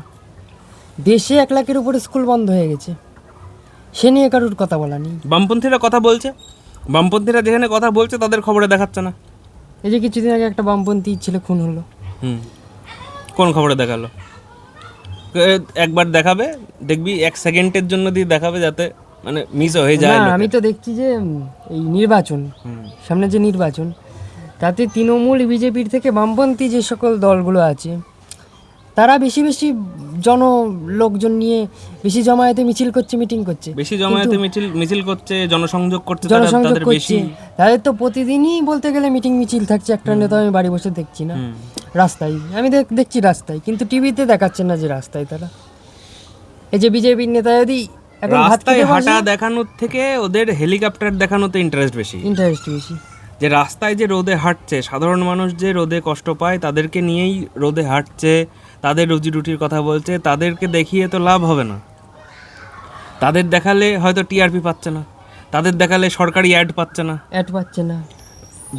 দেশে 1 লাখের উপরে স্কুল বন্ধ হয়ে গেছে, সে নিয়ে কারোর কথা বলা নেই। বামপন্থীরা কথা বলছে, বামপন্থীরা যেখানে কথা বলছে তাদের খবরে দেখাচ্ছে না। এই যে কিছুদিন আগে একটা বামপন্থী ছেলে খুন হলো, কোন খবরে দেখালো? একবার দেখাবে, দেখবি 1 সেকেন্ডের জন্য দিয়ে দেখাবে, যাতে মানে মিস হয়ে যায়। না, আমি তো দেখছি যে এই নির্বাচন, সামনে যে নির্বাচন, তাতে তৃণমূল বিজেপির থেকে বামপন্থী যে সকল দলগুলো আছে, তারা বেশি বেশি লোকজন নিয়ে বেশি জমায়েতে মিছিল করছে, মিটিং করছে, বেশি জমায়েতে মিছিল করছে, জনসংযোগ করছে, জনসংযোগ তাদের করছে। বেশি। তাদের তো প্রতিদিনই বলতে গেলে মিটিং মিছিল থাকছে, একটা নেতা আমি বাড়ি বসে দেখছি না, রাস্তায় আমি দেখছি রাস্তায়, কিন্তু টিভিতে দেখাচ্ছে না যে রাস্তায় তারা। এই যে বিজেপির নেতা যদি এখন ভাত রাস্তায় খেতে হাঁটা দেখানোর থেকে ওদের হেলিকপ্টার দেখানোতে ইন্টারেস্ট বেশি। ইন্টারেস্ট বেশি। যে রাস্তায় যে রোদে হাঁটছে, সাধারণ মানুষ যে রোদে কষ্ট পায়, তাদেরকে নিয়েই রোদে হাঁটছে, তাদের রুজি রুটির কথা বলছে, তাদেরকে দেখিয়ে তো লাভ হবে না। তাদের দেখালে হয়তো টিআরপি পাচ্ছে না, তাদের দেখালে সরকারি অ্যাড পাচ্ছে না, অ্যাড পাচ্ছে না,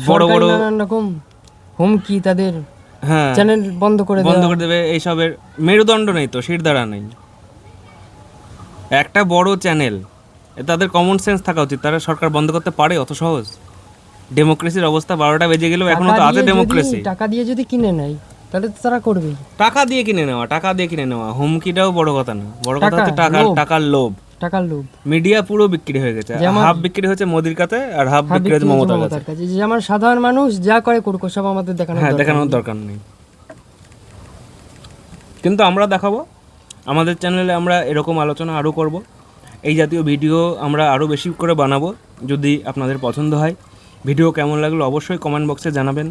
বড় সরকারি বড় নানান রকম হুমকি, তাদের হ্যাঁ চ্যানেল বন্ধ করে বন্ধ দেওয়া। করে দেবে। এইসবের মেরুদণ্ড নেই তো, শিরদাঁড়া নেই। একটা বড় চ্যানেল, তাদের কমন সেন্স থাকা উচিত, তারা সরকার বন্ধ করতে পারে অত সহজ? ডেমোক্রেসির অবস্থা 12টা বেজে গেলেও এখনো তো আছে ডেমোক্রেসি। টাকা দিয়ে যদি কিনে নেয় তাহলে তো তারা করবেই। টাকা দিয়ে কিনে নেওয়া হুমকিটাও বড় কথা না, বড় কথা হচ্ছে টাকার লোভ। টাকার লোভ। মিডিয়া পুরো বিক্রি হয়ে গেছে, হাফ বিক্রি হচ্ছে মোদির কাছে আর হাফ বিক্রি হচ্ছে মমতার কাছে। যে আমার সাধারণ মানুষ যা করে করুক, সব আমাদের দেখানোর দরকার নেই। কিন্তু আমরা দেখাবো, আমাদের চ্যানেলে আমরা এরকম আলোচনা আরও করব, এই জাতীয় ভিডিও আমরা আরও বেশি করে বানাবো। যদি আপনাদের পছন্দ হয়, ভিডিও কেমন লাগলো অবশ্যই কমেন্ট বক্সে জানাবেন।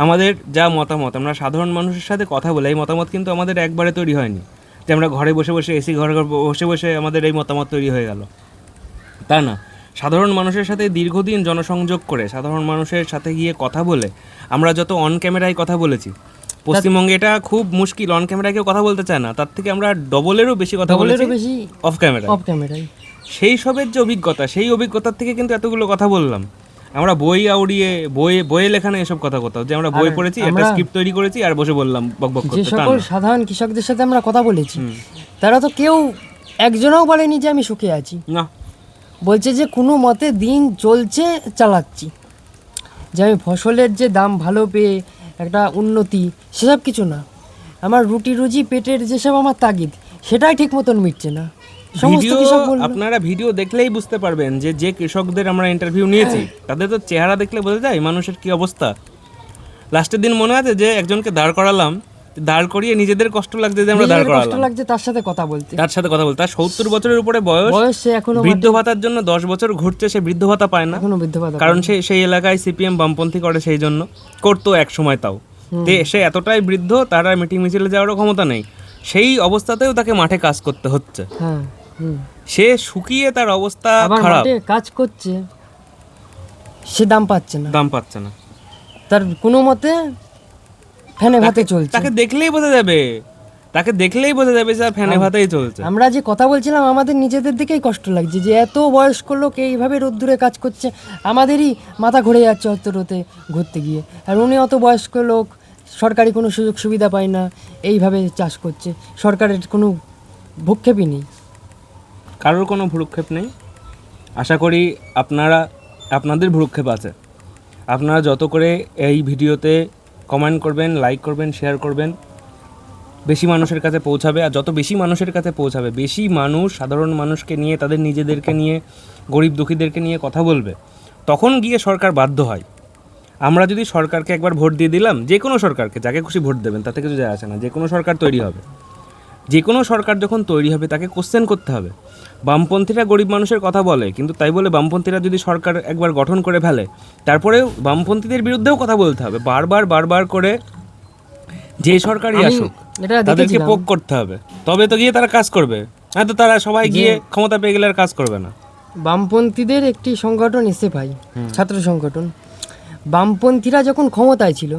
আমাদের যা মতামত, আমরা সাধারণ মানুষের সাথে কথা বলে, এই মতামত কিন্তু আমাদের একবারে তৈরি হয়নি যে আমরা ঘরে বসে বসে এসি ঘরে বসে বসে আমাদের এই মতামত তৈরি হয়ে গেল, তা না। সাধারণ মানুষের সাথে দীর্ঘদিন জনসংযোগ করে, সাধারণ মানুষের সাথে গিয়ে কথা বলে, আমরা যত অন ক্যামেরায় কথা বলেছি, পশ্চিমবঙ্গে এটা খুব মুশকিল, অন ক্যামেরায় কেউ কথা বলতে চায় না, তার থেকে আমরা ডবলেরও বেশি কথা বলেছি অফ ক্যামেরায়। সেই সবের যে অভিজ্ঞতা, সেই অভিজ্ঞতার থেকে কিন্তু এতগুলো কথা বললাম। আমরা বই আউড়িয়ে বইয়ে লেখা নেই এসব কথা কোথাও, যে আমরা বই পড়েছি, একটা স্ক্রিপ্ট তৈরি করেছি আর বসে বললাম বকবক করতে। যে সকল সাধারণ কৃষকদের সাথে আমরা কথা বলেছি, তারা তো কেউ একজনও বলেনি যে আমি সুখে আছি, না, বলছে যে কোনো মতে দিন চলছে, চালাচ্ছি, যে আমি ফসলের যে দাম ভালো পেয়ে একটা উন্নতি, সেসব কিছু না। আমার রুজি পেটের যেসব আমার তাগিদ, সেটাই ঠিক মতন মিটছে না। ভিডিও আপনারা ভিডিও দেখলেই বুঝতে পারবেন যে কৃষকদের আমরা ইন্টারভিউ নিয়েছি, তাদের তো চেহারা দেখলে বোঝা যায় মানুষের কি অবস্থা। লাস্টের দিন মনে আছে যে একজনকে দাঁড় করালাম, দাঁড় করিয়ে নিজেদের কষ্ট লাগছে যে আমরা দাঁড় করালাম, তার সাথে কথা বলতে। তার 70 বছরের উপরে বয়স, সে এখনো বৃদ্ধ ভাতার জন্য 10 বছর ঘুরছে, সে বৃদ্ধ ভাতা পায় না, কারণ সেই এলাকায় সিপিএম বামপন্থী করে, সেই জন্য করতো এক সময়। তাও সে এতটাই বৃদ্ধ, তার আর মিটিং মিছিলে যাওয়ারও ক্ষমতা নেই, সেই অবস্থাতেও তাকে মাঠে কাজ করতে হচ্ছে। সে শুকিয়ে তার অবস্থা খারাপ, কাজ করছে, সে দাম পাচ্ছে না, তার কোনো মতে ফ্যানে ভাতে চলছে। তাকে দেখলেই বোঝা যাবে যে ফ্যানে ভাতেই চলছে। আমরা যে কথা বলছিলাম, আমাদের নিজেদের দিকেই কষ্ট লাগছে যে এত বয়স্ক লোক এইভাবে রোদ্দুরে কাজ করছে, আমাদেরই মাথা ঘুরে যাচ্ছে অতরতে ঘুরতে গিয়ে। আর উনি অত বয়স্ক লোক, সরকারি কোনো সুযোগ সুবিধা পায় না, এইভাবে চাষ করছে, সরকারের কোনো ভূক্ষেপই নেই, কারোর কোনো ভ্রুক্ষেপ নেই। আশা করি আপনাদের ভ্রুক্ষেপ আছে। আপনারা যত করে এই ভিডিওতে কমেন্ট করবেন, লাইক করবেন, শেয়ার করবেন, বেশি মানুষের কাছে পৌঁছাবে। আর যত বেশি মানুষের কাছে পৌঁছাবে, বেশি মানুষ সাধারণ মানুষকে নিয়ে, তাদের নিজেদেরকে নিয়ে, গরিব দুঃখীদেরকে নিয়ে কথা বলবে, তখন গিয়ে সরকার বাধ্য হয়। আমরা যদি সরকারকে একবার ভোট দিয়ে দিলাম, যে কোনো সরকারকে, যাকে খুশি ভোট দেবেন, তাতে কিছু যায় আসে না, যে কোনো সরকার তৈরি হবে, যে কোনো সরকার যখন তৈরি হবে তাকে কোশ্চেন করতে হবে, বামপন্থীরা গরিব মানুষের কথা বলে, কিন্তু তাই বলে বামপন্থীরা যদি সরকার একবার গঠন করে ফেলে, তারপরেও বামপন্থীদের বিরুদ্ধেও কথা বলতে হবে, বারবার করে যে সরকারই আমি আসুক এটা তাদেরকে দেখেছিলাম পোক করতে হবে, তবে তো গিয়ে তারা কাজ করবে। হ্যাঁ, তো তারা সবাই গিয়ে ক্ষমতা পেয়ে গেলে আর কাজ করবে না। বামপন্থীদের একটি সংগঠন এসএফআই, ছাত্র সংগঠন, বামপন্থীরা যখন ক্ষমতায় ছিল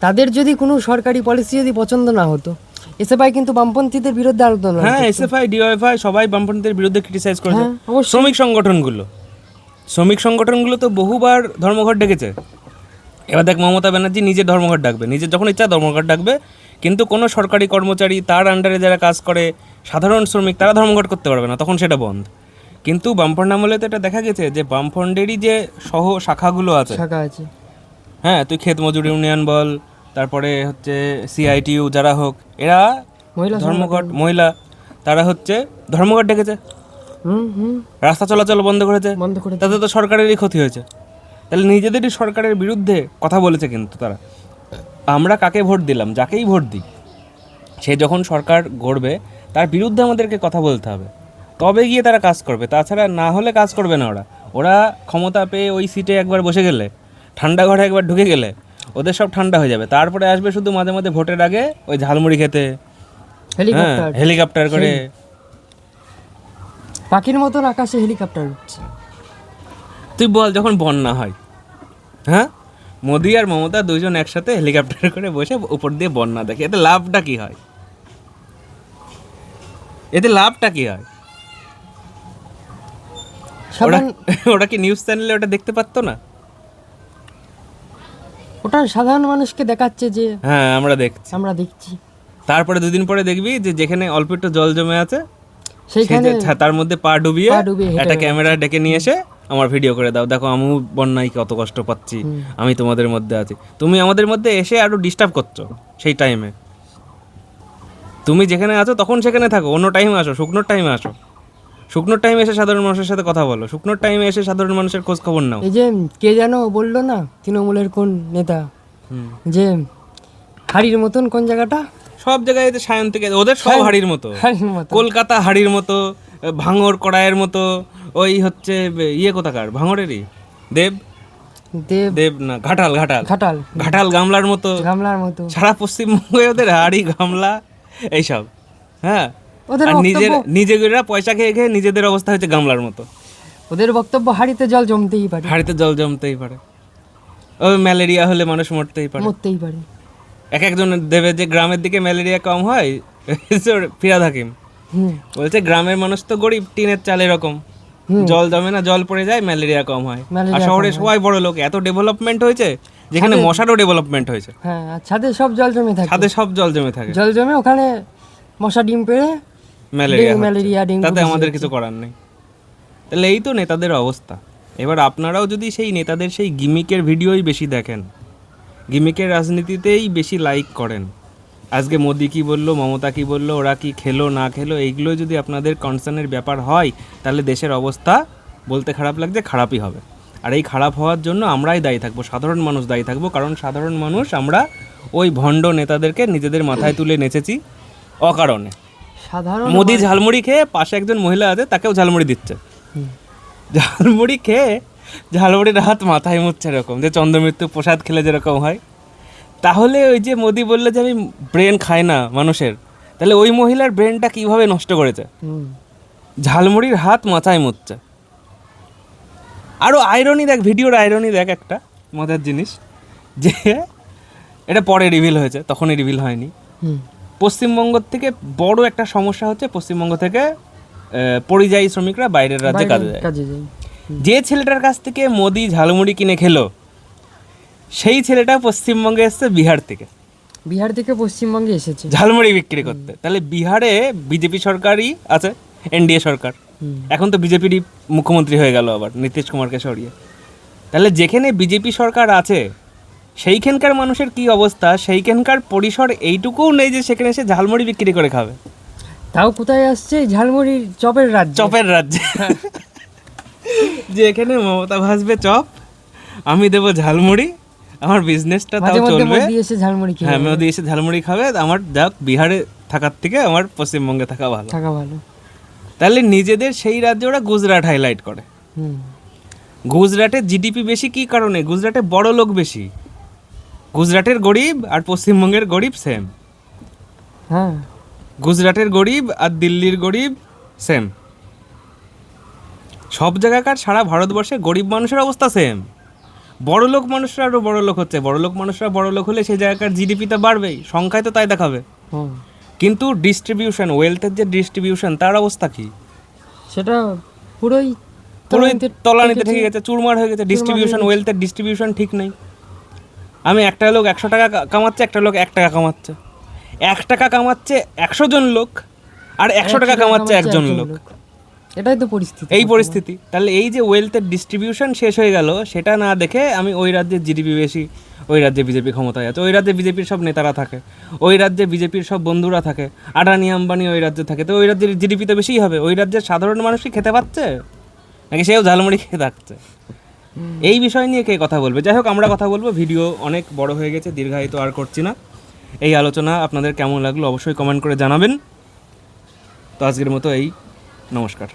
তাদের যদি কোনো সরকারি পলিসি যদি পছন্দ না হতো, এসএফআই কিন্তু বামপন্থীদের বিরুদ্ধে আলোচনা হ্যাঁ, এসএফআই, ডিওএফআই সবাই বামপন্থীদের বিরুদ্ধে ক্রিটিসাইজ করেছে। হ্যাঁ, অবশ্যই। শ্রমিক সংগঠনগুলো তো বহুবার ধর্মঘট ডেকেছে। এবার দেখ, মমতা ব্যানার্জি নিজে ধর্মঘট ডাকবে, নিজের যখন ইচ্ছা ধর্মঘট ডাকবে, কিন্তু কোনো সরকারি কর্মচারী, তার আন্ডারে যারা কাজ করে, সাধারণ শ্রমিক, তারা ধর্মঘট করতে পারবে না, তখন সেটা বন্ধ। কিন্তু বামফ্রন্ট আমলে তো এটা দেখা গেছে যে বামফ্রন্টেরই যে সহ শাখাগুলো আছে, শাখা আছে, হ্যাঁ, তুই ক্ষেত মজুর ইউনিয়ন বল, তারপরে হচ্ছে সিআইটিইউ যারা হোক, এরা মহিলা ধর্মঘট, মহিলা, তারা হচ্ছে ধর্মঘট ডেকেছে, রাস্তা চলাচল বন্ধ করেছে, বন্ধ করে তাতে তো সরকারেরই ক্ষতি হয়েছে। তাহলে নিজেদেরই সরকারের বিরুদ্ধে কথা বলেছে। কিন্তু তারা, আমরা কাকে ভোট দিলাম, যাকেই ভোট দিই, সে যখন সরকার গড়বে তার বিরুদ্ধে আমাদেরকে কথা বলতে হবে, তবে গিয়ে তারা কাজ করবে, তাছাড়া না হলে কাজ করবে না। ওরা ক্ষমতা পেয়ে ওই সিটে একবার বসে গেলে, ঠান্ডা ঘরে একবার ঢুকে গেলে ওদের সব ঠান্ডা হয়ে যাবে। তারপরে আসবে শুধু মাঝে মাঝে ভোটের আগে ওই ঝালমুড়ি খেতে, হেলিকপ্টার করে, পাখির মতন আকাশে হেলিকপ্টার উঠছে। তুই বল, যখন বন্যা হয়, হ্যাঁ, মোদি আর মমতা দুইজন একসাথে হেলিকপ্টার করে বসে উপর দিয়ে বন্যা দেখে, এতে লাভটা কি হয়? এতে লাভটা কি হয়? ওরা কি নিউজ চ্যানেলে ওটা দেখতে পারতো না? ওটা সাধারণ মানুষকে দেখাচ্ছে যে হ্যাঁ, আমরা দেখছি। তারপরে দুদিন পরে দেখবি যে যেখানে অল্প একটু জল জমে আছে, সেইখানে তার মধ্যে পা ডুবিয়ে একটা ক্যামেরা ডেকে নিয়ে এসে আমার ভিডিও করে দাও, দেখো আমি বন্যায় কত কষ্ট পাচ্ছি, আমি তোমাদের মধ্যে আছি। তুমি আমাদের মধ্যে এসে আরো ডিস্টার্ব করছো। সেই টাইমে তুমি যেখানে আছো তখন সেখানে থাকো, অন্য টাইমে আসো, শুকনোর টাইমে আসো, শুকনোর টাইমে এসে সাধারণ মানুষের সাথে কথা বলো, শুকনোর টাইমে এসে সাধারণ মানুষের খোঁজ খবর নাও। এই যে কে যেন বললো না, তৃণমূলের কোন নেতা, যে হাড়ির মতন কোন জায়গাটা, সব জায়গায় সায়ন থেকে ওদের সব হাড়ির মতো, কলকাতা হাড়ির মতো, ভাঙর কড়াইয়ের মতো, ওই হচ্ছে ইয়ে কোথাকার ভাঙরেরই দেব না, ঘাটাল গামলার মতো, সারা পশ্চিমবঙ্গে ওদের হাড়ি গামলা এইসব। হ্যাঁ, আর নিজেরা পয়সা খেয়ে খেয়ে নিজেদের অবস্থা হচ্ছে গামলার মতো। ওদের বক্তব্য হাড়িতে জল জমতেই পারে, ওই ম্যালেরিয়া হলে মানুষ মরতেই পারে। একজন দেবে যে গ্রামের দিকে ম্যালেরিয়া কম হয়, ফিরাদ হাকিম বলছে গ্রামের মানুষ তো গরিব, টিনের চাল এরকম, জল জমে না, জল পড়ে যায়, ম্যালেরিয়া কম হয়। আর শহরে সবাই বড় লোক, এত ডেভেলপমেন্ট হয়েছে যেখানে মশারও ডেভেলপমেন্ট হয়েছে। হ্যাঁ, ছাদে সব জল জমে থাকে, জল জমে ওখানে মশা ডিম পেড়ে ম্যালেরিয়া, তাতে আমাদের কিছু করার নেই। তাহলে এই তো নেতাদের অবস্থা। এবার আপনারাও যদি সেই নেতাদের সেই গিমিকের ভিডিওই বেশি দেখেন, গিমিকের রাজনীতিতেই বেশি লাইক করেন, আজকে মোদি কি বললো, মমতা কি বললো, ওরা কি খেলো না খেলো, এইগুলো যদি আপনাদের কনসার্নের ব্যাপার হয়, তাহলে দেশের অবস্থা বলতে খারাপ লাগছে, খারাপই হবে। আর এই খারাপ হওয়ার জন্য আমরাই দায়ী থাকবো, সাধারণ মানুষ দায়ী থাকবো। কারণ সাধারণ মানুষ আমরা ওই ভণ্ড নেতাদেরকে নিজেদের মাথায় তুলে নেচেছি অকারণে। মোদি ঝালমুড়ি খেয়ে, পাশে একজন মহিলা আছে তাকেও ঝালমুড়ি দিচ্ছে, ঝালমুড়ি খেয়ে ঝালমুড়ির হাত মাথায় মুচ্ছে, এরকম যে চন্দ্রমৃত্যু প্রসাদ খেলে যেরকম হয়। তাহলে ওই যে মোদি বললে যে আমি ব্রেন খাই না মানুষের, তাহলে ওই মহিলার ব্রেনটা কিভাবে নষ্ট করেছে, ঝালমুড়ির হাত মাথায় মুচ্ছে। আরও আইরনি দেখ, ভিডিওর আইরনি দেখ, একটা মজার জিনিস, যে এটা পরে রিভিল হয়েছে, তখনই রিভিল হয়নি। পশ্চিমবঙ্গ থেকে বড় একটা সমস্যা হচ্ছে, পশ্চিমবঙ্গ থেকে পরিযায়ী শ্রমিকরা বাইরের রাজ্যে কাজে যায়। যে ছেলেটার কাছ থেকে মোদি ঝালমুড়ি কিনে খেলো, সেই ছেলেটা পশ্চিমবঙ্গে এসেছে বিহার থেকে পশ্চিমবঙ্গে এসেছে ঝালমুড়ি বিক্রি করতে। তাহলে বিহারে বিজেপি সরকারই আছে, এনডিএ সরকার, এখন তো বিজেপিরই মুখ্যমন্ত্রী হয়ে গেল আবার, নীতিশ কুমারকে সরিয়ে। তাহলে যেখানে বিজেপি সরকার আছে সেইখানকার মানুষের কি অবস্থা, সেইখানকার পরিসর এইটুকুও নেই যে সেখানে এসে ঝালমুড়ি বিক্রি করে খাবে। তাও কোথায় আসছে, ঝালমুড়ি চপের রাজ্যে যে এখানে মমতা ভাজবে চপ, আমি দেবো ঝালমুড়ি, আমার বিজনেসটা তাও চলবে। হ্যাঁ, মোদি এসে ঝালমুড়ি খাবে, আমার যাক বিহারে থাকার থেকে আমার পশ্চিমবঙ্গে থাকা ভালো। তাহলে নিজেদের সেই রাজ্যে ওরা গুজরাট হাইলাইট করে। হুম, গুজরাটের জিডিপি বেশি কী কারণে? গুজরাটে বড় লোক বেশি। গুজরাটের গরিব আর পশ্চিমবঙ্গের গরিব সেম। হ্যাঁ, গুজরাটের গরিব আর দিল্লির গরিব সেম। সব জায়গাকার সারা ভারতবর্ষে গরিব মানুষের অবস্থা সেম। বড় লোক মানুষরা আরও বড় লোক হচ্ছে, বড় লোক মানুষরা বড় লোক হলে সেই জায়গাকার জিডিপি তো বাড়বেই, সংখ্যায় তো তাই দেখাবে। হুম, কিন্তু ডিস্ট্রিবিউশন, ওয়েলথের যে ডিস্ট্রিবিউশন, তার অবস্থা কী? সেটা পুরোই পুরোই তলানিতে ঠেকেছে। ঠেকে গেছে, চুরমার হয়ে গেছে। ডিস্ট্রিবিউশন, গেছে। ওয়েলথের ডিস্ট্রিবিউশন ঠিক নেই। আমি একটা লোক 100 টাকা কামাচ্ছে, একটা লোক 1 টাকা কামাচ্ছে। 1 টাকা কামাচ্ছে 100 জন লোক, আর 100 টাকা কামাচ্ছে একজন লোক। এটাই তো পরিস্থিতি। এই পরিস্থিতি। তাহলে এই যে ওয়েলথের ডিস্ট্রিবিউশন শেষ হয়ে গেল, সেটা না দেখে আমি ওই রাজ্যের জিডিপি বেশি, ওই রাজ্যে বিজেপি ক্ষমতায় আছে, ওই রাজ্যে বিজেপির সব নেতারা থাকে, ওই রাজ্যে বিজেপির সব বন্ধুরা থাকে, আদানি আম্বানি ওই রাজ্যে থাকে, তো ওই রাজ্যের জিডিপি তো বেশিই হবে। ওই রাজ্যের সাধারণ মানুষ কি খেতে পাচ্ছে, নাকি সেও ঝালমুড়ি খেয়ে থাকছে? এই বিষয় নিয়ে কে কথা বলবে? যাই হোক, আমরা কথা বলবো। ভিডিও অনেক বড় হয়ে গেছে, দীর্ঘায়িত আর করছি না। এই আলোচনা আপনাদের কেমন লাগলো অবশ্যই কমেন্ট করে জানাবেন। তো আজকের মতো এই, নমস্কার।